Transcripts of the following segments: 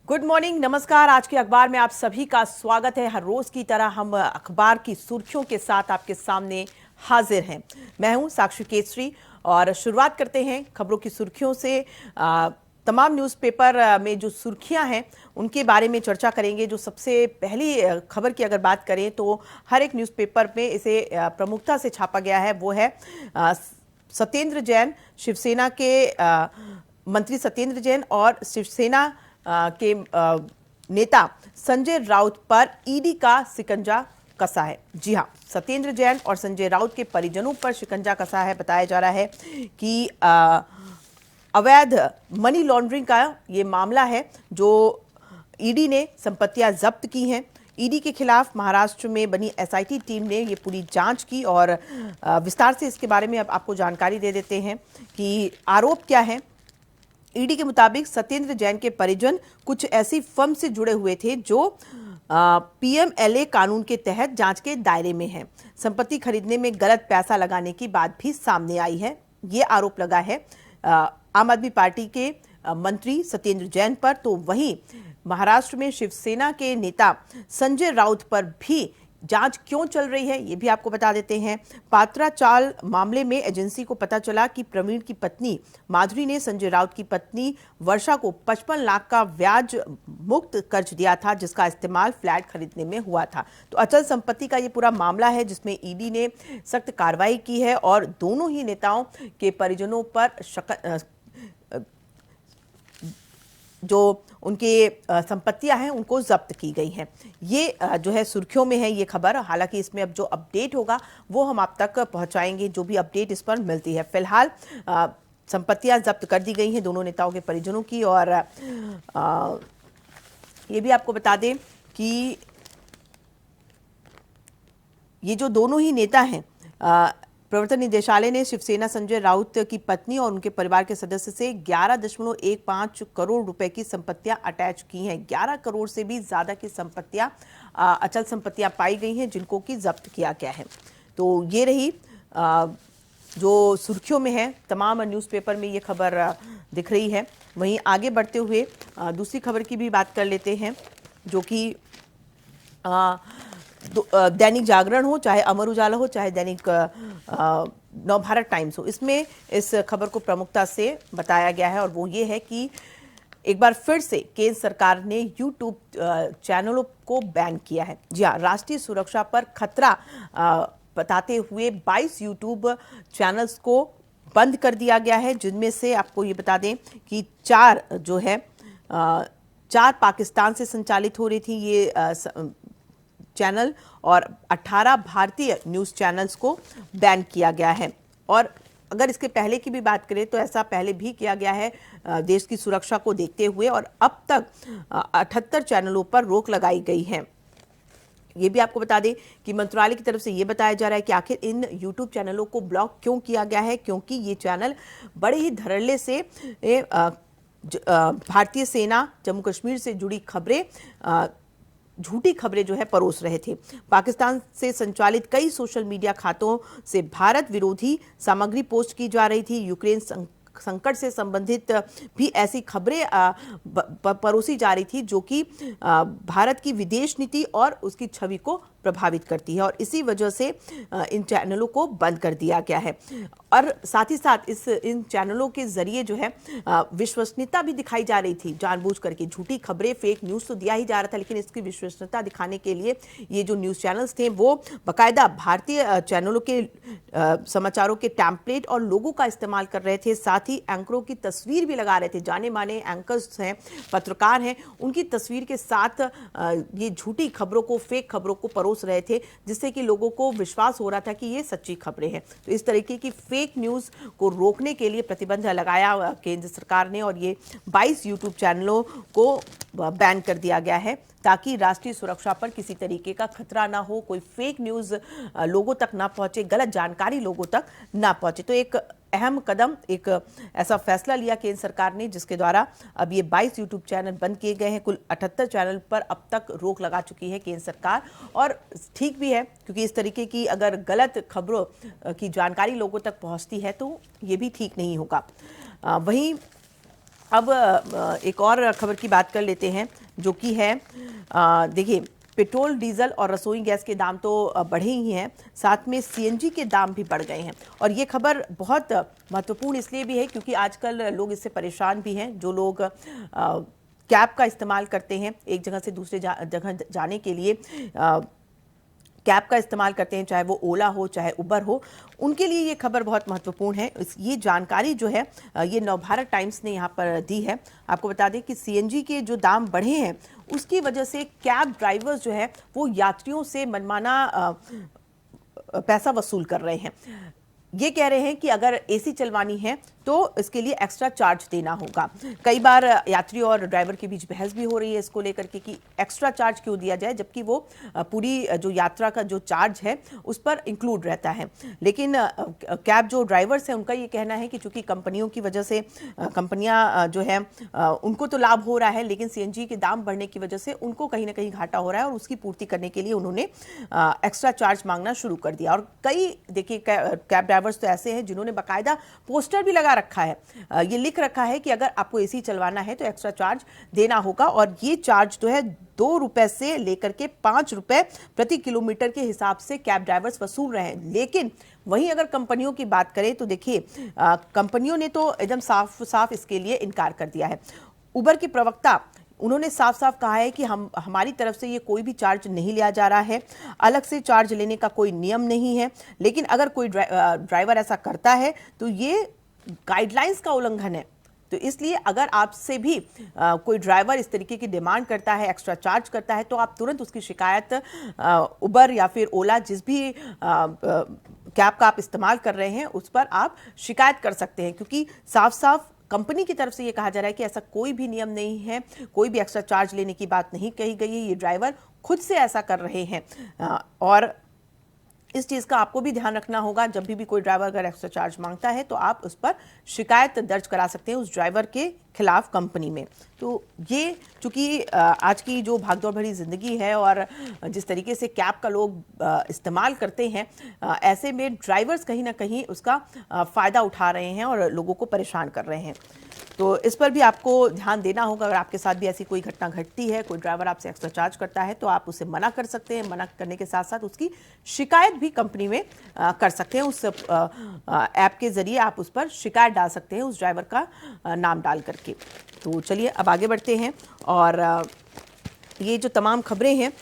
Good morning, नमस्कार। आज के अखबार में आप सभी का स्वागत है। हर रोज की तरह हम अखबार की सुर्खियों के साथ आपके सामने हाजिर हैं। मैं हूं साक्षी केसरी और शुरुआत करते हैं खबरों की सुर्खियों से। तमाम न्यूज़पेपर में जो सुर्खियां हैं उनके बारे में चर्चा करेंगे। जो सबसे पहली खबर की अगर बात करें तो हर एक न्यूज़पेपर में इसे प्रमुखता से छापा गया है। वो है सत्येंद्र जैन, शिवसेना के मंत्री सत्येंद्र जैन और शिवसेना के नेता संजय राउत पर ईडी का शिकंजा कसा है। जी हां, सत्येंद्र जैन और संजय राउत के परिजनों पर शिकंजा कसा है। बताया जा रहा है कि अवैध मनी लॉन्ड्रिंग का ये मामला है जो ईडी ने संपत्तियां जब्त की हैं। ईडी के खिलाफ महाराष्ट्र में बनी एसआईटी टीम ने ये पूरी जांच की और विस्तार से इसके बारे में अब आपको जानकारी दे देते हैं कि आरोप क्या है। ईडी के मुताबिक सत्येंद्र जैन के परिजन कुछ ऐसी फर्म से जुड़े हुए थे जो पीएमएलए कानून के तहत जांच के दायरे में हैं। संपत्ति खरीदने में गलत पैसा लगाने की बात भी सामने आई है। ये आरोप लगा है आम आदमी पार्टी के मंत्री सत्येंद्र जैन पर। तो वहीं महाराष्ट्र में शिवसेना के नेता संजय राउत पर भी जांच क्यों चल रही है ये भी आपको बता देते हैं। पात्रा चाल मामले में एजेंसी को पता चला कि प्रवीण की पत्नी माधुरी ने संजय राउत की पत्नी वर्षा को 55 लाख का ब्याज मुक्त कर्ज दिया था, जिसका इस्तेमाल फ्लैट खरीदने में हुआ था। तो अचल संपत्ति का ये पूरा मामला है जिसमें ईडी ने सख्त कार्रवाई की है और दोनों ही नेताओं के परिजनों पर जो उनके संपत्तियां हैं उनको जब्त की गई हैं। ये जो है सुर्खियों में है ये खबर। हालांकि इसमें अब जो अपडेट होगा वो हम आप तक पहुंचाएंगे, जो भी अपडेट इस पर मिलती है। फिलहाल संपत्तियां जब्त कर दी गई हैं दोनों नेताओं के परिजनों की। और ये भी आपको बता दें कि ये जो दोनों ही नेता हैं, प्रवर्तन निदेशालय ने शिवसेना संजय राउत की पत्नी और उनके परिवार के सदस्य से 11.15 करोड़ रुपए की संपत्तियां अटैच की हैं। 11 करोड़ से भी ज्यादा की संपत्तियां अचल संपत्तियां पाई गई हैं जिनको कि जब्त किया गया है। तो ये रही जो सुर्खियों में है। तमाम न्यूज़पेपर में ये खबर दिख रही है। वहीं आगे बढ़ते हुए दूसरी खबर की भी बात कर लेते हैं, जो कि दैनिक जागरण हो, चाहे अमर उजाला हो, चाहे दैनिक नवभारत टाइम्स हो, इसमें इस खबर को प्रमुखता से बताया गया है। और वो ये है कि एक बार फिर से केंद्र सरकार ने यूट्यूब चैनलों को बैन किया है। जी हाँ, राष्ट्रीय सुरक्षा पर खतरा बताते हुए 22 यूट्यूब चैनल्स को बंद कर दिया गया है, जिनमें से आपको ये बता दें कि 4 जो है 4 पाकिस्तान से संचालित हो रही थी ये चैनल और 18 भारतीय न्यूज़ चैनल्स को बैन किया गया है। और अगर इसके पहले की भी बात करें तो ऐसा पहले भी किया गया है देश की सुरक्षा को देखते हुए, और अब तक 78 चैनलों पर रोक लगाई गई है। ये भी आपको बता दें कि मंत्रालय की तरफ से ये बताया जा रहा है कि आखिर इन यूट्यूब चैनलों को ब्लॉक क्यों किया गया है, क्योंकि ये चैनल बड़े ही धड़ल्ले से भारतीय सेना जम्मू कश्मीर से जुड़ी खबरें, झूठी खबरें जो है परोस रहे थे। पाकिस्तान से संचालित कई सोशल मीडिया खातों से भारत विरोधी सामग्री पोस्ट की जा रही थी। यूक्रेन संकट से संबंधित भी ऐसी खबरें परोसी जा रही थी जो कि भारत की विदेश नीति और उसकी छवि को प्रभावित करती है, और इसी वजह से इन चैनलों को बंद कर दिया गया है। और साथ ही साथ इन चैनलों के जरिए जो है विश्वसनीयता भी दिखाई जा रही थी। जानबूझ करके झूठी खबरें, फेक न्यूज़ तो दिया ही जा रहा था, लेकिन इसकी विश्वसनीयता दिखाने के लिए ये जो न्यूज़ चैनल्स थे वो बाकायदा भारतीय चैनलों के समाचारों के टैम्पलेट और लोगों का इस्तेमाल कर रहे थे। साथ ही एंकरों की तस्वीर भी लगा रहे थे। जाने माने एंकर्स हैं, पत्रकार हैं, उनकी तस्वीर के साथ ये झूठी खबरों को, फेक खबरों को परोस रहे थे, जिससे कि लोगों को विश्वास हो रहा था कि ये सच्ची खबरें हैं। तो इस तरीके की फेक न्यूज़ को रोकने के लिए प्रतिबंध लगाया केंद्र सरकार ने, और ये 22 यूट्यूब चैनलों को बैन कर दिया गया है ताकि राष्ट्रीय सुरक्षा पर किसी तरीके का खतरा ना हो, कोई फेक न्यूज़ लोगों तक ना पहुंचे, गलत जानकारी लोगों तक ना पहुंचे। तो एक अहम कदम, एक ऐसा फैसला लिया केंद्र सरकार ने जिसके द्वारा अब ये 22 यूट्यूब चैनल बंद किए गए हैं। कुल 78 चैनल पर अब तक रोक लगा चुकी है केंद्र सरकार, और ठीक भी है क्योंकि इस तरीके की अगर गलत खबरों की जानकारी लोगों तक पहुंचती है तो ये भी ठीक नहीं होगा। वहीं अब एक और खबर की बात कर लेते हैं, जो कि है देखिए, पेट्रोल, डीजल और रसोई गैस के दाम तो बढ़े ही हैं, साथ में सीएनजी के दाम भी बढ़ गए हैं। और ये खबर बहुत महत्वपूर्ण इसलिए भी है क्योंकि आजकल लोग इससे परेशान भी हैं। जो लोग कैब का इस्तेमाल करते हैं एक जगह से दूसरे जगह जाने के लिए, कैब का इस्तेमाल करते हैं, चाहे वो ओला हो चाहे उबर हो, उनके लिए ये खबर बहुत महत्वपूर्ण है। ये जानकारी जो है ये नवभारत टाइम्स ने यहाँ पर दी है। आपको बता दें कि सीएनजी के जो दाम बढ़े हैं उसकी वजह से कैब ड्राइवर्स जो है वो यात्रियों से मनमाना पैसा वसूल कर रहे हैं। ये कह रहे हैं कि अगर एसी चलवानी है तो इसके लिए एक्स्ट्रा चार्ज देना होगा। कई बार यात्री और ड्राइवर के बीच बहस भी हो रही है इसको लेकर के कि एक्स्ट्रा चार्ज क्यों दिया जाए, जबकि वो पूरी जो यात्रा का जो चार्ज है उस पर इंक्लूड रहता है। लेकिन कैब जो ड्राइवर्स हैं उनका ये कहना है कि चूंकि कंपनियों की वजह से, कंपनियां जो है उनको तो लाभ हो रहा है, लेकिन सीएनजी के दाम बढ़ने की वजह से उनको कहीं ना कहीं घाटा हो रहा है और उसकी पूर्ति करने के लिए उन्होंने एक्स्ट्रा चार्ज मांगना शुरू कर दिया। और कई देखिए कैब ड्राइवर्स तो ऐसे हैं जिन्होंने बाकायदा पोस्टर भी लगा रखा है, ये लिख रखा है कि अगर आपको एसी चलवाना है तो एक्स्ट्रा चार्ज देना होगा। और ये चार्ज जो है 2 रुपए से लेकर के 5 रुपए प्रति किलोमीटर के हिसाब से कैब ड्राइवर्स वसूल रहे हैं। लेकिन वहीं अगर कंपनियों की बात करें तो देखिए, कंपनियों ने तो एकदम साफ साफ इसके लिए इनकार कर दिया है। उबर के प्रवक्ता, उन्होंने साफ साफ कहा है कि हमारी तरफ से ये कोई भी चार्ज नहीं लिया जा रहा है, अलग से चार्ज लेने का कोई नियम नहीं है। लेकिन अगर कोई ड्राइवर ऐसा करता है तो ये गाइडलाइंस का उल्लंघन है। तो इसलिए अगर आपसे भी कोई ड्राइवर इस तरीके की डिमांड करता है, एक्स्ट्रा चार्ज करता है, तो आप तुरंत उसकी शिकायत उबर या फिर ओला, जिस भी कैब का आप इस्तेमाल कर रहे हैं, उस पर आप शिकायत कर सकते हैं। क्योंकि साफ साफ कंपनी की तरफ से ये कहा जा रहा है कि ऐसा कोई भी नियम नहीं है, कोई भी एक्स्ट्रा चार्ज लेने की बात नहीं कही गई है, ये ड्राइवर खुद से ऐसा कर रहे हैं। और इस चीज़ का आपको भी ध्यान रखना होगा, जब भी कोई ड्राइवर अगर एक्स्ट्रा चार्ज मांगता है तो आप उस पर शिकायत दर्ज करा सकते हैं उस ड्राइवर के खिलाफ कंपनी में। तो ये चूंकि आज की जो भागदौड़ भरी जिंदगी है और जिस तरीके से कैब का लोग इस्तेमाल करते हैं, ऐसे में ड्राइवर्स कहीं ना कहीं उसका फ़ायदा उठा रहे हैं और लोगों को परेशान कर रहे हैं। तो इस पर भी आपको ध्यान देना होगा। अगर आपके साथ भी ऐसी कोई घटना घटती है, कोई ड्राइवर आपसे एक्स्ट्रा चार्ज करता है, तो आप उसे मना कर सकते हैं। मना करने के साथ साथ उसकी शिकायत भी कंपनी में कर सकते हैं। उस ऐप के जरिए आप उस पर शिकायत डाल सकते हैं उस ड्राइवर का नाम डाल करके। तो चलिए अब आगे बढ़ते हैं और ये जो तमाम खबरें हैं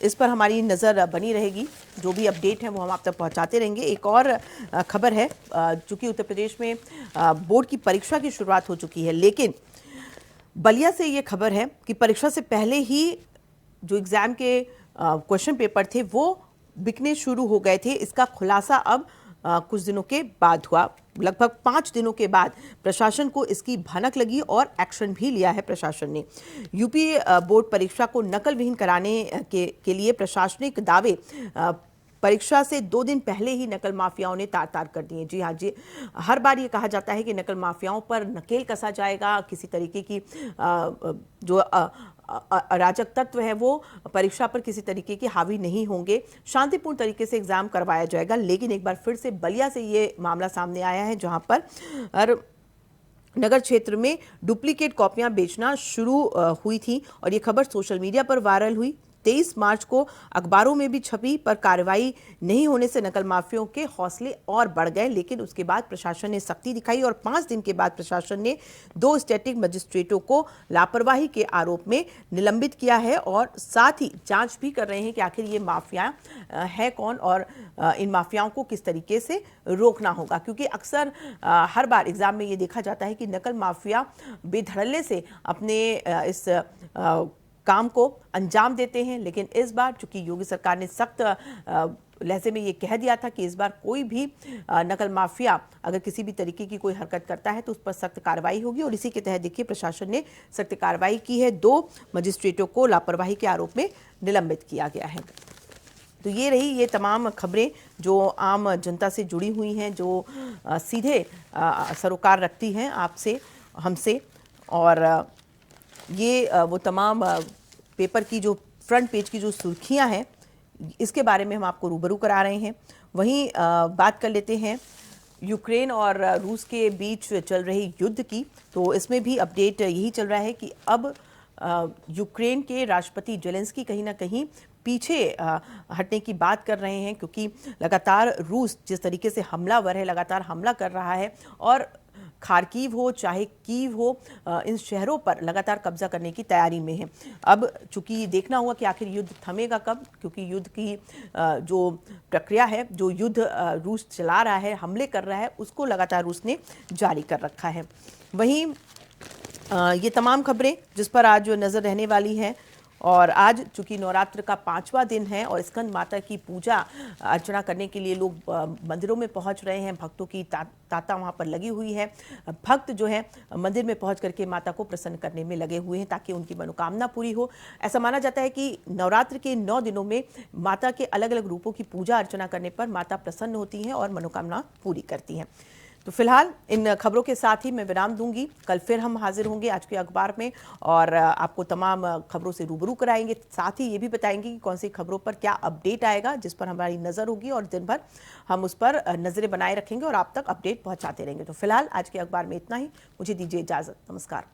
इस पर हमारी नज़र बनी रहेगी। जो भी अपडेट है वो हम आप तक पहुंचाते रहेंगे। एक और खबर है, चूंकि उत्तर प्रदेश में बोर्ड की परीक्षा की शुरुआत हो चुकी है, लेकिन बलिया से ये खबर है कि परीक्षा से पहले ही जो एग्ज़ाम के क्वेश्चन पेपर थे वो बिकने शुरू हो गए थे। इसका खुलासा अब कुछ दिनों के बाद हुआ। लगभग 5 दिनों के बाद प्रशासन को इसकी भनक लगी और एक्शन भी लिया है प्रशासन ने। यूपी बोर्ड परीक्षा को नकल विहीन कराने के लिए प्रशासनिक दावे परीक्षा से 2 दिन पहले ही नकल माफियाओं ने तार-तार कर दिए। जी हाँ जी, हर बार ये कहा जाता है कि नकल माफियाओं पर नकेल कसा जाएगा, किसी तरीके की जो अराजक तत्व है वो परीक्षा पर किसी तरीके के हावी नहीं होंगे, शांतिपूर्ण तरीके से एग्जाम करवाया जाएगा। लेकिन एक बार फिर से बलिया से ये मामला सामने आया है, जहां पर नगर क्षेत्र में डुप्लीकेट कॉपियां बेचना शुरू हुई थी और ये खबर सोशल मीडिया पर वायरल हुई। 23 मार्च को अखबारों में भी छपी, पर कार्रवाई नहीं होने से नकल माफियाओं के हौसले और बढ़ गए। लेकिन उसके बाद प्रशासन ने सख्ती दिखाई और 5 दिन के बाद प्रशासन ने 2 स्टैटिक मजिस्ट्रेटों को लापरवाही के आरोप में निलंबित किया है और साथ ही जांच भी कर रहे हैं कि आखिर ये माफिया है कौन और इन माफियाओं को किस तरीके से रोकना होगा। क्योंकि अक्सर हर बार एग्जाम में ये देखा जाता है कि नकल माफिया बेधड़ल्ले से अपने इस काम को अंजाम देते हैं। लेकिन इस बार चूंकि योगी सरकार ने सख्त लहजे में ये कह दिया था कि इस बार कोई भी नकल माफिया अगर किसी भी तरीके की कोई हरकत करता है तो उस पर सख्त कार्रवाई होगी और इसी के तहत देखिए प्रशासन ने सख्त कार्रवाई की है। 2 मजिस्ट्रेटों को लापरवाही के आरोप में निलंबित किया गया है। तो ये रही ये तमाम खबरें जो आम जनता से जुड़ी हुई हैं, जो सीधे सरोकार रखती हैं आपसे, हमसे। और ये वो तमाम पेपर की जो फ्रंट पेज की जो सुर्खियां हैं, इसके बारे में हम आपको रूबरू करा रहे हैं। वहीं बात कर लेते हैं यूक्रेन और रूस के बीच चल रही युद्ध की, तो इसमें भी अपडेट यही चल रहा है कि अब यूक्रेन के राष्ट्रपति जेलेंस्की कहीं ना कहीं पीछे हटने की बात कर रहे हैं, क्योंकि लगातार रूस जिस तरीके से हमलावर है, लगातार हमला कर रहा है और खार्किव हो चाहे कीव हो, इन शहरों पर लगातार कब्जा करने की तैयारी में है। अब चूंकि देखना होगा कि आखिर युद्ध थमेगा कब, क्योंकि युद्ध की जो प्रक्रिया है, जो युद्ध रूस चला रहा है, हमले कर रहा है, उसको लगातार रूस ने जारी कर रखा है। वहीं ये तमाम खबरें जिस पर आज नज़र रहने वाली हैं, और आज चूंकि नवरात्र का 5वां दिन है और स्कंद माता की पूजा अर्चना करने के लिए लोग मंदिरों में पहुंच रहे हैं, भक्तों की तांता वहां पर लगी हुई है। भक्त जो है मंदिर में पहुंच करके माता को प्रसन्न करने में लगे हुए हैं ताकि उनकी मनोकामना पूरी हो। ऐसा माना जाता है कि नवरात्र के 9 दिनों में माता के अलग अलग रूपों की पूजा अर्चना करने पर माता प्रसन्न होती हैं और मनोकामना पूरी करती हैं। तो फिलहाल इन खबरों के साथ ही मैं विराम दूंगी। कल फिर हम हाजिर होंगे आज के अखबार में और आपको तमाम खबरों से रूबरू कराएंगे। साथ ही ये भी बताएंगे कि कौन सी खबरों पर क्या अपडेट आएगा जिस पर हमारी नज़र होगी, और दिन भर हम उस पर नज़रें बनाए रखेंगे और आप तक अपडेट पहुंचाते रहेंगे। तो फिलहाल आज के अखबार में इतना ही। मुझे दीजिए इजाज़त। नमस्कार।